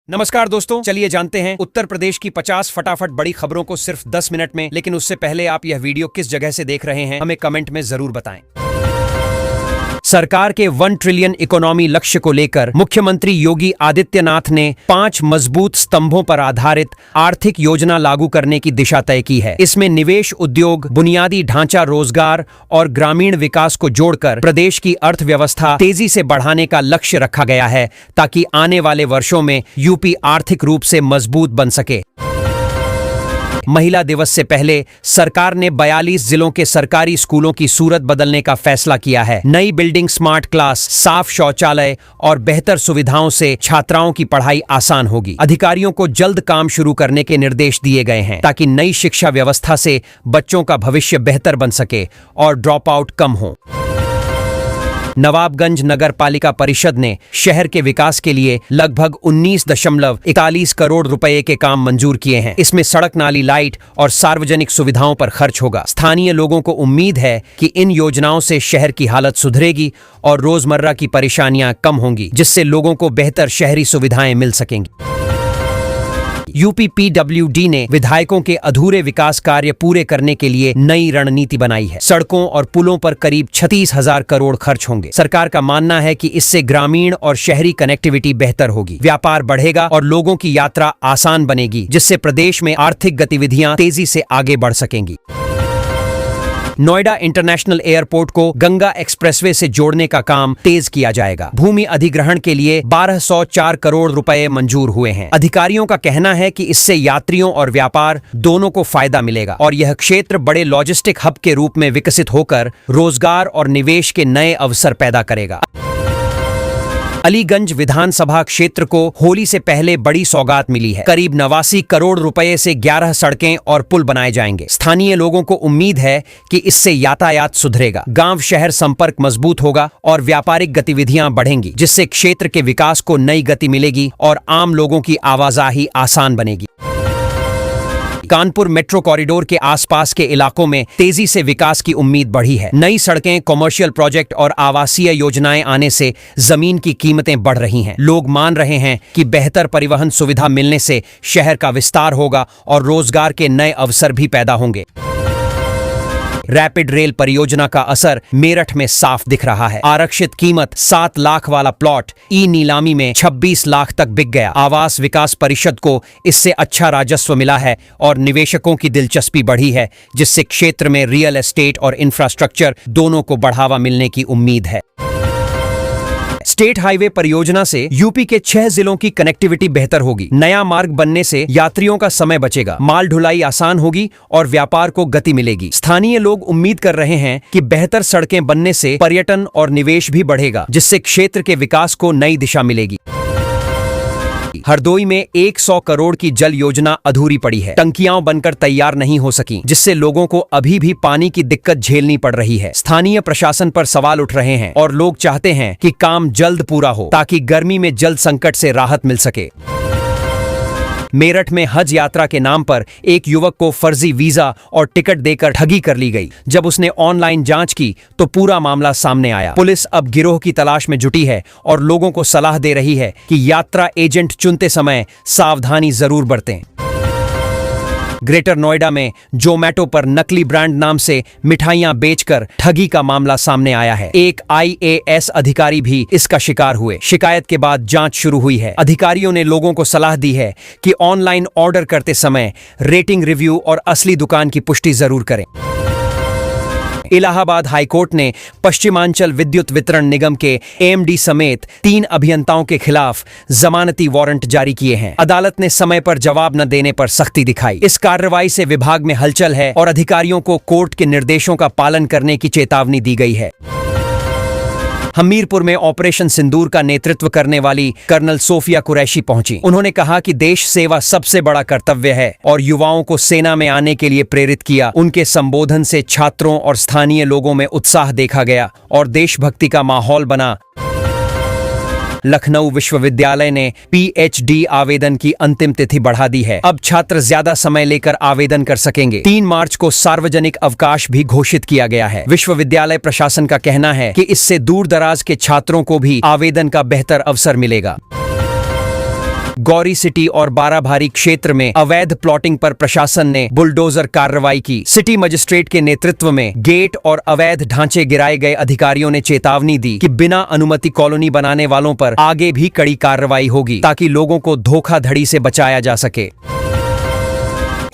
नमस्कार दोस्तों, चलिए जानते हैं उत्तर प्रदेश की 50 फटाफट बड़ी खबरों को सिर्फ 10 मिनट में। लेकिन उससे पहले आप यह वीडियो किस जगह से देख रहे हैं हमें कमेंट में जरूर बताएं। सरकार के 1 ट्रिलियन इकोनॉमी लक्ष्य को लेकर मुख्यमंत्री योगी आदित्यनाथ ने 5 मजबूत स्तंभों पर आधारित आर्थिक योजना लागू करने की दिशा तय की है। इसमें निवेश, उद्योग, बुनियादी ढांचा, रोजगार और ग्रामीण विकास को जोड़कर प्रदेश की अर्थव्यवस्था तेजी से बढ़ाने का लक्ष्य रखा गया है, ताकि आने वाले वर्षों में यूपी आर्थिक रूप से मजबूत बन सके। महिला दिवस से पहले सरकार ने 42 जिलों के सरकारी स्कूलों की सूरत बदलने का फैसला किया है। नई बिल्डिंग, स्मार्ट क्लास, साफ शौचालय और बेहतर सुविधाओं से छात्राओं की पढ़ाई आसान होगी। अधिकारियों को जल्द काम शुरू करने के निर्देश दिए गए हैं, ताकि नई शिक्षा व्यवस्था से बच्चों का भविष्य बेहतर बन सके और ड्रॉप आउट कम हो। नवाबगंज नगर पालिका परिषद ने शहर के विकास के लिए लगभग 19.41 करोड़ रुपए के काम मंजूर किए हैं। इसमें सड़क, नाली, लाइट और सार्वजनिक सुविधाओं पर खर्च होगा। स्थानीय लोगों को उम्मीद है कि इन योजनाओं से शहर की हालत सुधरेगी और रोजमर्रा की परेशानियां कम होंगी, जिससे लोगों को बेहतर शहरी सुविधाएं मिल सकेंगी। यूपी पीडब्ल्यूडी ने विधायकों के अधूरे विकास कार्य पूरे करने के लिए नई रणनीति बनाई है। सड़कों और पुलों पर करीब 36,000 करोड़ खर्च होंगे। सरकार का मानना है कि इससे ग्रामीण और शहरी कनेक्टिविटी बेहतर होगी, व्यापार बढ़ेगा और लोगों की यात्रा आसान बनेगी, जिससे प्रदेश में आर्थिक गतिविधियां तेजी से आगे बढ़ सकेंगी। नोएडा इंटरनेशनल एयरपोर्ट को गंगा एक्सप्रेसवे से जोड़ने का काम तेज किया जाएगा। भूमि अधिग्रहण के लिए 1204 करोड़ रुपए मंजूर हुए हैं। अधिकारियों का कहना है कि इससे यात्रियों और व्यापार दोनों को फायदा मिलेगा और यह क्षेत्र बड़े लॉजिस्टिक हब के रूप में विकसित होकर रोजगार और निवेश के नए अवसर पैदा करेगा। अलीगंज विधानसभा क्षेत्र को होली से पहले बड़ी सौगात मिली है। करीब 89 करोड़ रुपए से 11 सड़कें और पुल बनाए जाएंगे। स्थानीय लोगों को उम्मीद है कि इससे यातायात सुधरेगा, गांव शहर संपर्क मजबूत होगा और व्यापारिक गतिविधियां बढ़ेंगी, जिससे क्षेत्र के विकास को नई गति मिलेगी और आम लोगों की आवाजाही आसान बनेगी। कानपुर मेट्रो कॉरिडोर के आसपास के इलाकों में तेजी से विकास की उम्मीद बढ़ी है। नई सड़कें, कमर्शियल प्रोजेक्ट और आवासीय योजनाएं आने से जमीन की कीमतें बढ़ रही हैं। लोग मान रहे हैं कि बेहतर परिवहन सुविधा मिलने से शहर का विस्तार होगा और रोजगार के नए अवसर भी पैदा होंगे। रैपिड रेल परियोजना का असर मेरठ में साफ दिख रहा है। आरक्षित कीमत 7 लाख वाला प्लॉट ई नीलामी में 26 लाख तक बिक गया। आवास विकास परिषद को इससे अच्छा राजस्व मिला है और निवेशकों की दिलचस्पी बढ़ी है, जिससे क्षेत्र में रियल एस्टेट और इंफ्रास्ट्रक्चर दोनों को बढ़ावा मिलने की उम्मीद है। स्टेट हाईवे परियोजना से यूपी के 6 जिलों की कनेक्टिविटी बेहतर होगी। नया मार्ग बनने से यात्रियों का समय बचेगा, माल ढुलाई आसान होगी और व्यापार को गति मिलेगी। स्थानीय लोग उम्मीद कर रहे हैं कि बेहतर सड़कें बनने से पर्यटन और निवेश भी बढ़ेगा, जिससे क्षेत्र के विकास को नई दिशा मिलेगी। हरदोई में 100 करोड़ की जल योजना अधूरी पड़ी है। टंकियां बनकर तैयार नहीं हो सकी, जिससे लोगों को अभी भी पानी की दिक्कत झेलनी पड़ रही है। स्थानीय प्रशासन पर सवाल उठ रहे हैं और लोग चाहते हैं कि काम जल्द पूरा हो, ताकि गर्मी में जल संकट से राहत मिल सके। मेरठ में हज यात्रा के नाम पर एक युवक को फर्जी वीजा और टिकट देकर ठगी कर ली गई। जब उसने ऑनलाइन जांच की तो पूरा मामला सामने आया। पुलिस अब गिरोह की तलाश में जुटी है और लोगों को सलाह दे रही है कि यात्रा एजेंट चुनते समय सावधानी जरूर बरतें। ग्रेटर नोएडा में जोमैटो पर नकली ब्रांड नाम से मिठाइयां बेचकर ठगी का मामला सामने आया है। एक IAS अधिकारी भी इसका शिकार हुए। शिकायत के बाद जांच शुरू हुई है। अधिकारियों ने लोगों को सलाह दी है कि ऑनलाइन ऑर्डर करते समय रेटिंग, रिव्यू और असली दुकान की पुष्टि जरूर करें। इलाहाबाद हाईकोर्ट ने पश्चिमांचल विद्युत वितरण निगम के AMD समेत 3 अभियंताओं के खिलाफ जमानती वारंट जारी किए हैं। अदालत ने समय पर जवाब न देने पर सख्ती दिखाई। इस कार्रवाई से विभाग में हलचल है और अधिकारियों को कोर्ट के निर्देशों का पालन करने की चेतावनी दी गई है। हमीरपुर में ऑपरेशन सिंदूर का नेतृत्व करने वाली कर्नल सोफिया कुरैशी पहुंची। उन्होंने कहा कि देश सेवा सबसे बड़ा कर्तव्य है और युवाओं को सेना में आने के लिए प्रेरित किया। उनके संबोधन से छात्रों और स्थानीय लोगों में उत्साह देखा गया और देशभक्ति का माहौल बना। लखनऊ विश्वविद्यालय ने PhD आवेदन की अंतिम तिथि बढ़ा दी है। अब छात्र ज्यादा समय लेकर आवेदन कर सकेंगे। 3 मार्च को सार्वजनिक अवकाश भी घोषित किया गया है। विश्वविद्यालय प्रशासन का कहना है कि इससे दूर दराज के छात्रों को भी आवेदन का बेहतर अवसर मिलेगा। गौरी सिटी और बाराभारी क्षेत्र में अवैध प्लॉटिंग पर प्रशासन ने बुलडोजर कार्रवाई की। सिटी मजिस्ट्रेट के नेतृत्व में गेट और अवैध ढांचे गिराए गए अधिकारियों ने चेतावनी दी कि बिना अनुमति कॉलोनी बनाने वालों पर आगे भी कड़ी कार्रवाई होगी ताकि लोगों को धोखाधड़ी से बचाया जा सके।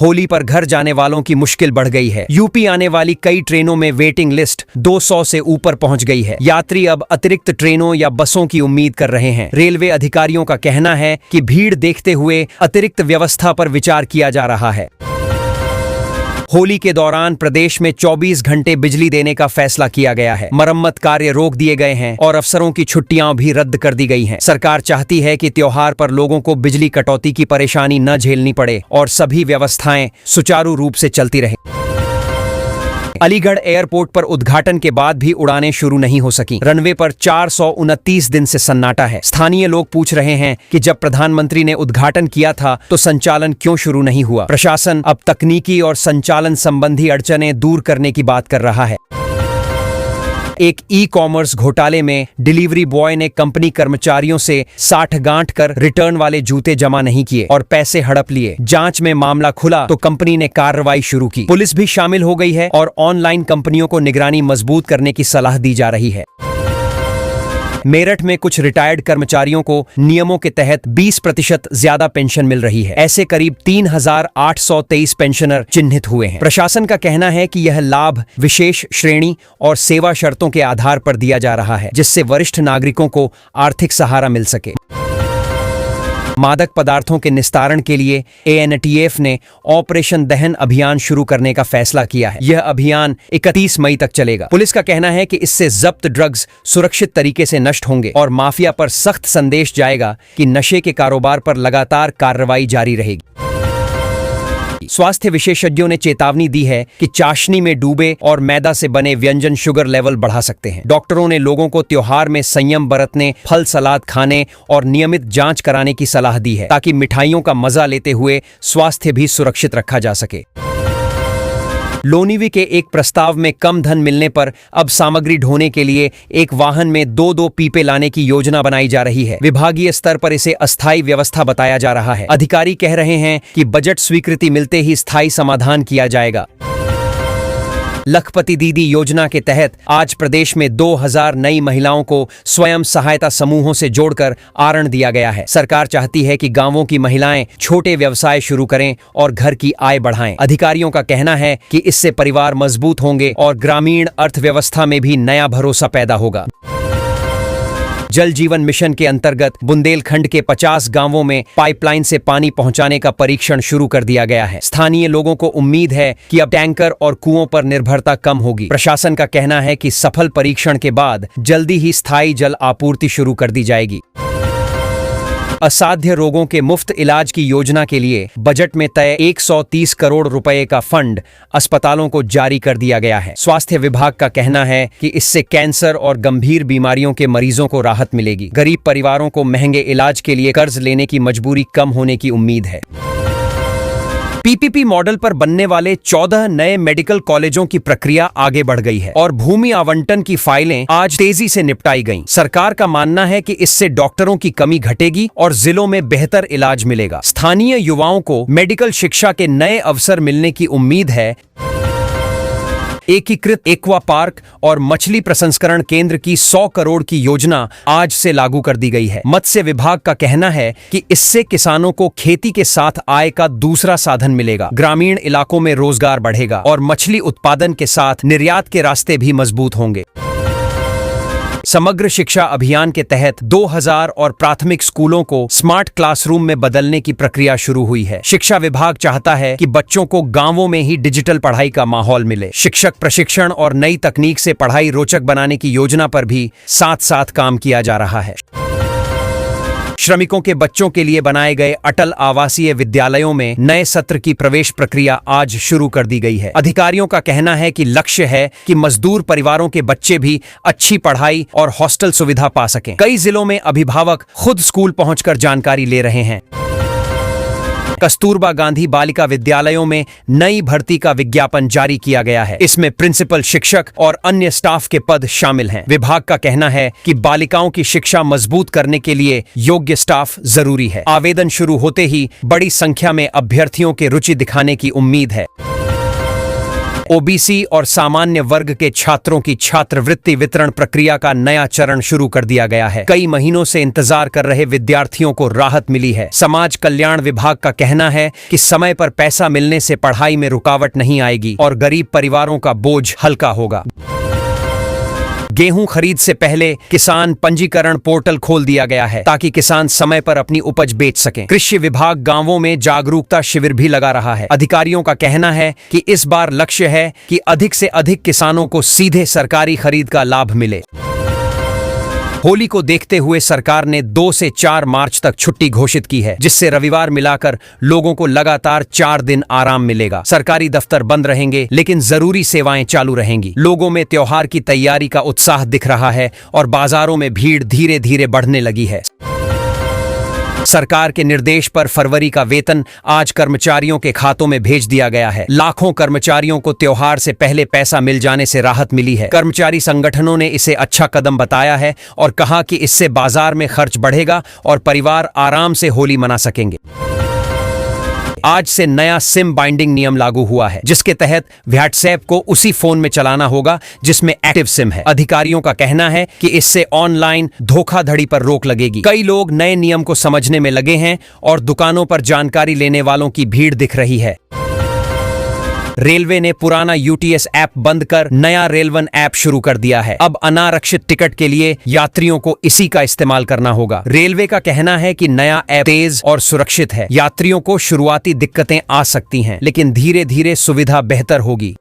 होली पर घर जाने वालों की मुश्किल बढ़ गई है। यूपी आने वाली कई ट्रेनों में वेटिंग लिस्ट 200 से ऊपर पहुंच गई है। यात्री अब अतिरिक्त ट्रेनों या बसों की उम्मीद कर रहे हैं। रेलवे अधिकारियों का कहना है कि भीड़ देखते हुए अतिरिक्त व्यवस्था पर विचार किया जा रहा है। होली के दौरान प्रदेश में 24 घंटे बिजली देने का फैसला किया गया है। मरम्मत कार्य रोक दिए गए हैं और अफसरों की छुट्टियां भी रद्द कर दी गई हैं। सरकार चाहती है कि त्योहार पर लोगों को बिजली कटौती की परेशानी न झेलनी पड़े और सभी व्यवस्थाएं सुचारू रूप से चलती रहें। अलीगढ़ एयरपोर्ट पर उद्घाटन के बाद भी उड़ानें शुरू नहीं हो सकी। रनवे पर 429 दिन से सन्नाटा है। स्थानीय लोग पूछ रहे हैं कि जब प्रधानमंत्री ने उद्घाटन किया था तो संचालन क्यों शुरू नहीं हुआ। प्रशासन अब तकनीकी और संचालन संबंधी अड़चनें दूर करने की बात कर रहा है। एक ई-कॉमर्स घोटाले में डिलीवरी बॉय ने कंपनी कर्मचारियों से 60 गांठ कर रिटर्न वाले जूते जमा नहीं किए और पैसे हड़प लिए। जांच में मामला खुला तो कंपनी ने कार्रवाई शुरू की। पुलिस भी शामिल हो गई है और ऑनलाइन कंपनियों को निगरानी मजबूत करने की सलाह दी जा रही है। मेरठ में कुछ रिटायर्ड कर्मचारियों को नियमों के तहत 20% ज्यादा पेंशन मिल रही है। ऐसे करीब 3,823 पेंशनर चिन्हित हुए हैं। प्रशासन का कहना है कि यह लाभ विशेष श्रेणी और सेवा शर्तों के आधार पर दिया जा रहा है, जिससे वरिष्ठ नागरिकों को आर्थिक सहारा मिल सके। मादक पदार्थों के निस्तारण के लिए ANTF ने ऑपरेशन दहन अभियान शुरू करने का फैसला किया है। यह अभियान 31 मई तक चलेगा। पुलिस का कहना है कि इससे जब्त ड्रग्स सुरक्षित तरीके से नष्ट होंगे और माफिया पर सख्त संदेश जाएगा कि नशे के कारोबार पर लगातार कार्रवाई जारी रहेगी। स्वास्थ्य विशेषज्ञों ने चेतावनी दी है कि चाशनी में डूबे और मैदा से बने व्यंजन शुगर लेवल बढ़ा सकते हैं। डॉक्टरों ने लोगों को त्योहार में संयम बरतने, फल सलाद खाने और नियमित जांच कराने की सलाह दी है ताकि मिठाइयों का मजा लेते हुए स्वास्थ्य भी सुरक्षित रखा जा सके। लोनीवी के एक प्रस्ताव में कम धन मिलने पर अब सामग्री ढोने के लिए एक वाहन में 2-2 पीपे लाने की योजना बनाई जा रही है। विभागीय स्तर पर इसे अस्थायी व्यवस्था बताया जा रहा है। अधिकारी कह रहे हैं कि बजट स्वीकृति मिलते ही स्थायी समाधान किया जाएगा। लखपति दीदी योजना के तहत आज प्रदेश में 2000 नई महिलाओं को स्वयं सहायता समूहों से जोड़कर आरण दिया गया है। सरकार चाहती है कि गांवों की महिलाएं छोटे व्यवसाय शुरू करें और घर की आय बढ़ाएं। अधिकारियों का कहना है कि इससे परिवार मजबूत होंगे और ग्रामीण अर्थव्यवस्था में भी नया भरोसा पैदा होगा। जल जीवन मिशन के अंतर्गत बुंदेलखंड के 50 गांवों में पाइपलाइन से पानी पहुंचाने का परीक्षण शुरू कर दिया गया है। स्थानीय लोगों को उम्मीद है कि अब टैंकर और कुओं पर निर्भरता कम होगी। प्रशासन का कहना है कि सफल परीक्षण के बाद जल्दी ही स्थायी जल आपूर्ति शुरू कर दी जाएगी। असाध्य रोगों के मुफ्त इलाज की योजना के लिए बजट में तय 130 करोड़ रुपए का फंड अस्पतालों को जारी कर दिया गया है। स्वास्थ्य विभाग का कहना है कि इससे कैंसर और गंभीर बीमारियों के मरीजों को राहत मिलेगी। गरीब परिवारों को महंगे इलाज के लिए कर्ज लेने की मजबूरी कम होने की उम्मीद है। PPP मॉडल पर बनने वाले 14 नए मेडिकल कॉलेजों की प्रक्रिया आगे बढ़ गई है और भूमि आवंटन की फाइलें आज तेजी से निपटाई गईं। सरकार का मानना है कि इससे डॉक्टरों की कमी घटेगी और जिलों में बेहतर इलाज मिलेगा। स्थानीय युवाओं को मेडिकल शिक्षा के नए अवसर मिलने की उम्मीद है। एकीकृत एक्वा पार्क और मछली प्रसंस्करण केंद्र की 100 करोड़ की योजना आज से लागू कर दी गई है। मत्स्य विभाग का कहना है कि इससे किसानों को खेती के साथ आय का दूसरा साधन मिलेगा, ग्रामीण इलाकों में रोजगार बढ़ेगा और मछली उत्पादन के साथ निर्यात के रास्ते भी मजबूत होंगे। समग्र शिक्षा अभियान के तहत 2000 और प्राथमिक स्कूलों को स्मार्ट क्लासरूम में बदलने की प्रक्रिया शुरू हुई है। शिक्षा विभाग चाहता है कि बच्चों को गांवों में ही डिजिटल पढ़ाई का माहौल मिले। शिक्षक प्रशिक्षण और नई तकनीक से पढ़ाई रोचक बनाने की योजना पर भी साथ साथ काम किया जा रहा है। श्रमिकों के बच्चों के लिए बनाए गए अटल आवासीय विद्यालयों में नए सत्र की प्रवेश प्रक्रिया आज शुरू कर दी गई है। अधिकारियों का कहना है कि लक्ष्य है कि मजदूर परिवारों के बच्चे भी अच्छी पढ़ाई और हॉस्टल सुविधा पा सकें। कई जिलों में अभिभावक खुद स्कूल पहुंचकर जानकारी ले रहे हैं। कस्तूरबा गांधी बालिका विद्यालयों में नई भर्ती का विज्ञापन जारी किया गया है। इसमें प्रिंसिपल, शिक्षक और अन्य स्टाफ के पद शामिल हैं। विभाग का कहना है कि बालिकाओं की शिक्षा मजबूत करने के लिए योग्य स्टाफ जरूरी है। आवेदन शुरू होते ही बड़ी संख्या में अभ्यर्थियों के रुचि दिखाने की उम्मीद है। ओबीसी और सामान्य वर्ग के छात्रों की छात्रवृत्ति वितरण प्रक्रिया का नया चरण शुरू कर दिया गया है। कई महीनों से इंतजार कर रहे विद्यार्थियों को राहत मिली है। समाज कल्याण विभाग का कहना है कि समय पर पैसा मिलने से पढ़ाई में रुकावट नहीं आएगी और गरीब परिवारों का बोझ हल्का होगा। गेहूं खरीद से पहले किसान पंजीकरण पोर्टल खोल दिया गया है ताकि किसान समय पर अपनी उपज बेच सकें। कृषि विभाग गांवों में जागरूकता शिविर भी लगा रहा है। अधिकारियों का कहना है कि इस बार लक्ष्य है कि अधिक से अधिक किसानों को सीधे सरकारी खरीद का लाभ मिले। होली को देखते हुए सरकार ने 2 से 4 मार्च तक छुट्टी घोषित की है, जिससे रविवार मिलाकर लोगों को लगातार 4 दिन आराम मिलेगा। सरकारी दफ्तर बंद रहेंगे लेकिन जरूरी सेवाएं चालू रहेंगी। लोगों में त्योहार की तैयारी का उत्साह दिख रहा है और बाजारों में भीड़ धीरे धीरे बढ़ने लगी है। सरकार के निर्देश पर फरवरी का वेतन आज कर्मचारियों के खातों में भेज दिया गया है। लाखों कर्मचारियों को त्योहार से पहले पैसा मिल जाने से राहत मिली है। कर्मचारी संगठनों ने इसे अच्छा कदम बताया है और कहा कि इससे बाजार में खर्च बढ़ेगा और परिवार आराम से होली मना सकेंगे। आज से नया सिम बाइंडिंग नियम लागू हुआ है, जिसके तहत व्हाट्सएप को उसी फोन में चलाना होगा जिसमें एक्टिव सिम है। अधिकारियों का कहना है कि इससे ऑनलाइन धोखाधड़ी पर रोक लगेगी। कई लोग नए नियम को समझने में लगे हैं और दुकानों पर जानकारी लेने वालों की भीड़ दिख रही है। रेलवे ने पुराना यूटीएस ऐप बंद कर नया रेलवन ऐप शुरू कर दिया है। अब अनारक्षित टिकट के लिए यात्रियों को इसी का इस्तेमाल करना होगा। रेलवे का कहना है कि नया ऐप तेज और सुरक्षित है। यात्रियों को शुरुआती दिक्कतें आ सकती हैं, लेकिन धीरे धीरे सुविधा बेहतर होगी।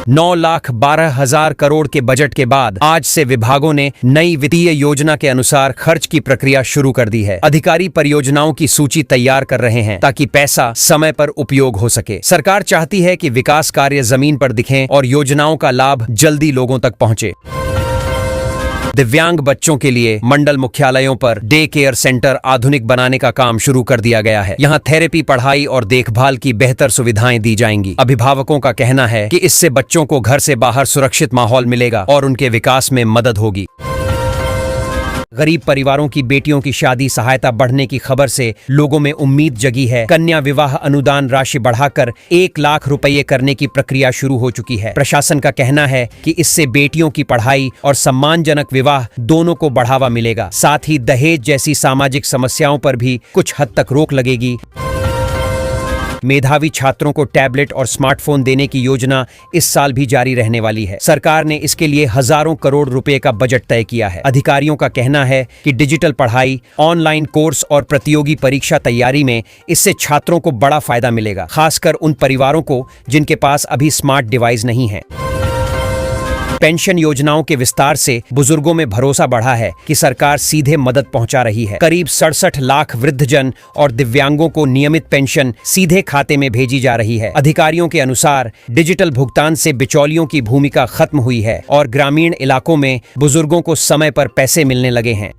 9,12,000 करोड़ के बजट के बाद आज से विभागों ने नई वित्तीय योजना के अनुसार खर्च की प्रक्रिया शुरू कर दी है। अधिकारी परियोजनाओं की सूची तैयार कर रहे हैं ताकि पैसा समय पर उपयोग हो सके। सरकार चाहती है कि विकास कार्य जमीन पर दिखें और योजनाओं का लाभ जल्दी लोगों तक पहुंचे। दिव्यांग बच्चों के लिए मंडल मुख्यालयों पर डे केयर सेंटर आधुनिक बनाने का काम शुरू कर दिया गया है। यहाँ थेरेपी, पढ़ाई और देखभाल की बेहतर सुविधाएं दी जाएंगी। अभिभावकों का कहना है कि इससे बच्चों को घर से बाहर सुरक्षित माहौल मिलेगा और उनके विकास में मदद होगी। गरीब परिवारों की बेटियों की शादी सहायता बढ़ने की खबर से लोगों में उम्मीद जगी है। कन्या विवाह अनुदान राशि बढ़ाकर 1 लाख रुपये करने की प्रक्रिया शुरू हो चुकी है। प्रशासन का कहना है कि इससे बेटियों की पढ़ाई और सम्मानजनक विवाह दोनों को बढ़ावा मिलेगा। साथ ही दहेज जैसी सामाजिक समस्याओं पर भी कुछ हद तक रोक लगेगी। मेधावी छात्रों को टैबलेट और स्मार्टफोन देने की योजना इस साल भी जारी रहने वाली है। सरकार ने इसके लिए हजारों करोड़ रुपए का बजट तय किया है। अधिकारियों का कहना है कि डिजिटल पढ़ाई, ऑनलाइन कोर्स और प्रतियोगी परीक्षा तैयारी में इससे छात्रों को बड़ा फायदा मिलेगा, खासकर उन परिवारों को जिनके पास अभी स्मार्ट डिवाइस नहीं है। पेंशन योजनाओं के विस्तार से बुजुर्गों में भरोसा बढ़ा है कि सरकार सीधे मदद पहुंचा रही है। करीब 67 लाख वृद्धजन और दिव्यांगों को नियमित पेंशन सीधे खाते में भेजी जा रही है। अधिकारियों के अनुसार डिजिटल भुगतान से बिचौलियों की भूमिका खत्म हुई है और ग्रामीण इलाकों में बुजुर्गों को समय पर पैसे मिलने लगे हैं।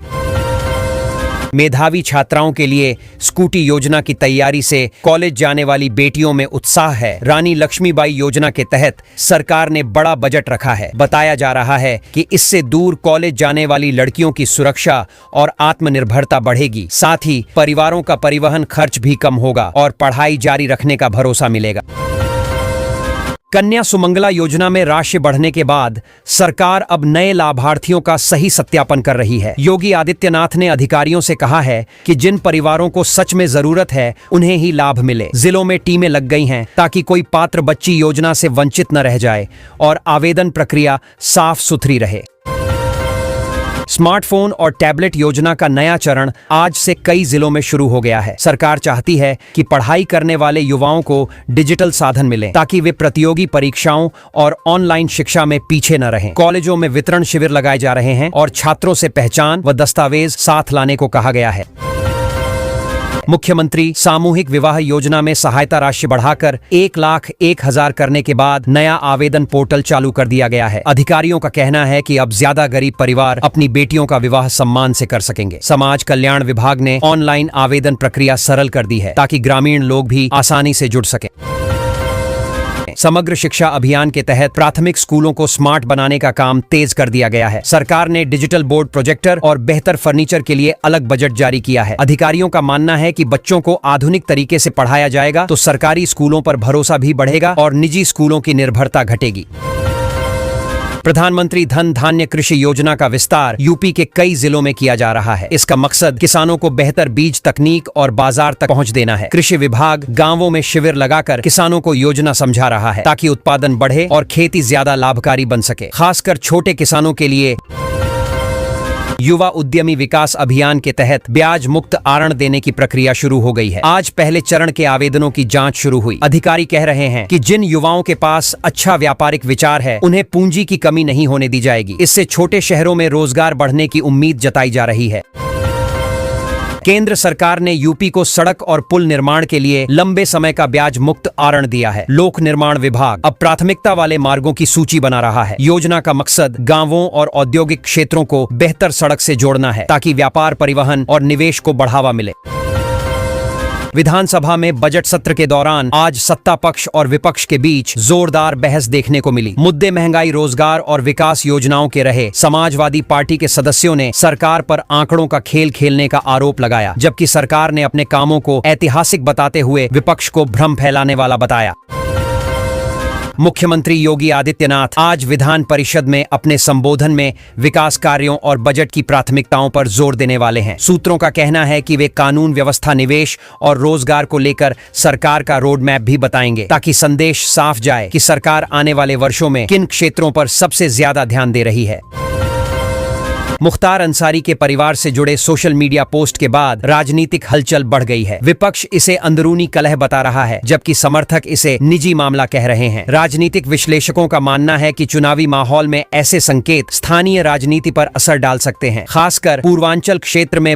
मेधावी छात्राओं के लिए स्कूटी योजना की तैयारी से कॉलेज जाने वाली बेटियों में उत्साह है। रानी लक्ष्मीबाई योजना के तहत सरकार ने बड़ा बजट रखा है। बताया जा रहा है कि इससे दूर कॉलेज जाने वाली लड़कियों की सुरक्षा और आत्मनिर्भरता बढ़ेगी। साथ ही परिवारों का परिवहन खर्च भी कम होगा और पढ़ाई जारी रखने का भरोसा मिलेगा। कन्या सुमंगला योजना में राशि बढ़ने के बाद सरकार अब नए लाभार्थियों का सही सत्यापन कर रही है। योगी आदित्यनाथ ने अधिकारियों से कहा है कि जिन परिवारों को सच में जरूरत है उन्हें ही लाभ मिले। जिलों में टीमें लग गई हैं ताकि कोई पात्र बच्ची योजना से वंचित न रह जाए और आवेदन प्रक्रिया साफ सुथरी रहे। स्मार्टफोन और टैबलेट योजना का नया चरण आज से कई जिलों में शुरू हो गया है। सरकार चाहती है कि पढ़ाई करने वाले युवाओं को डिजिटल साधन मिले ताकि वे प्रतियोगी परीक्षाओं और ऑनलाइन शिक्षा में पीछे न रहें। कॉलेजों में वितरण शिविर लगाए जा रहे हैं और छात्रों से पहचान व दस्तावेज साथ लाने को कहा गया है। मुख्यमंत्री सामूहिक विवाह योजना में सहायता राशि बढ़ाकर 1,01,000 करने के बाद नया आवेदन पोर्टल चालू कर दिया गया है। अधिकारियों का कहना है कि अब ज्यादा गरीब परिवार अपनी बेटियों का विवाह सम्मान से कर सकेंगे। समाज कल्याण विभाग ने ऑनलाइन आवेदन प्रक्रिया सरल कर दी है ताकि ग्रामीण लोग भी आसानी से जुड़ सकें। समग्र शिक्षा अभियान के तहत प्राथमिक स्कूलों को स्मार्ट बनाने का काम तेज कर दिया गया है। सरकार ने डिजिटल बोर्ड, प्रोजेक्टर और बेहतर फर्नीचर के लिए अलग बजट जारी किया है। अधिकारियों का मानना है कि बच्चों को आधुनिक तरीके से पढ़ाया जाएगा तो सरकारी स्कूलों पर भरोसा भी बढ़ेगा और निजी स्कूलों की निर्भरता घटेगी। प्रधानमंत्री धन धान्य कृषि योजना का विस्तार यूपी के कई जिलों में किया जा रहा है। इसका मकसद किसानों को बेहतर बीज, तकनीक और बाजार तक पहुंच देना है। कृषि विभाग गांवों में शिविर लगाकर किसानों को योजना समझा रहा है ताकि उत्पादन बढ़े और खेती ज्यादा लाभकारी बन सके। खासकर छोटे किसानों के लिए युवा उद्यमी विकास अभियान के तहत ब्याज मुक्त ऋण देने की प्रक्रिया शुरू हो गई है। आज पहले चरण के आवेदनों की जांच शुरू हुई। अधिकारी कह रहे हैं कि जिन युवाओं के पास अच्छा व्यापारिक विचार है उन्हें पूंजी की कमी नहीं होने दी जाएगी। इससे छोटे शहरों में रोजगार बढ़ने की उम्मीद जताई जा रही है। केंद्र सरकार ने यूपी को सड़क और पुल निर्माण के लिए लंबे समय का ब्याज मुक्त ऋण दिया है। लोक निर्माण विभाग अब प्राथमिकता वाले मार्गों की सूची बना रहा है। योजना का मकसद गांवों और औद्योगिक क्षेत्रों को बेहतर सड़क से जोड़ना है ताकि व्यापार, परिवहन और निवेश को बढ़ावा मिले। विधानसभा में बजट सत्र के दौरान आज सत्ता पक्ष और विपक्ष के बीच जोरदार बहस देखने को मिली। मुद्दे महंगाई, रोजगार और विकास योजनाओं के रहे। समाजवादी पार्टी के सदस्यों ने सरकार पर आंकड़ों का खेल खेलने का आरोप लगाया, जबकि सरकार ने अपने कामों को ऐतिहासिक बताते हुए विपक्ष को भ्रम फैलाने वाला बताया। मुख्यमंत्री योगी आदित्यनाथ आज विधान परिषद में अपने संबोधन में विकास कार्यों और बजट की प्राथमिकताओं पर जोर देने वाले हैं। सूत्रों का कहना है कि वे कानून व्यवस्था, निवेश और रोजगार को लेकर सरकार का रोड मैप भी बताएंगे ताकि संदेश साफ जाए कि सरकार आने वाले वर्षों में किन क्षेत्रों पर सबसे ज्यादा ध्यान दे रही है। मुख्तार अंसारी के परिवार से जुड़े सोशल मीडिया पोस्ट के बाद राजनीतिक हलचल बढ़ गई है। विपक्ष इसे अंदरूनी कलह बता रहा है, जबकि समर्थक इसे निजी मामला कह रहे हैं। राजनीतिक विश्लेषकों का मानना है कि चुनावी माहौल में ऐसे संकेत स्थानीय राजनीति पर असर डाल सकते हैं। खासकर पूर्वांचल क्षेत्र में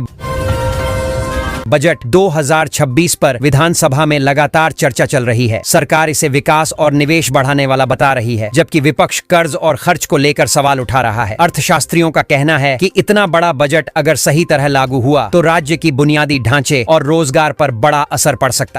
बजट 2026 पर विधानसभा में लगातार चर्चा चल रही है। सरकार इसे विकास और निवेश बढ़ाने वाला बता रही है, जबकि विपक्ष कर्ज और खर्च को लेकर सवाल उठा रहा है। अर्थशास्त्रियों का कहना है कि इतना बड़ा बजट अगर सही तरह लागू हुआ तो राज्य की बुनियादी ढांचे और रोजगार पर बड़ा असर पड़ सकता है।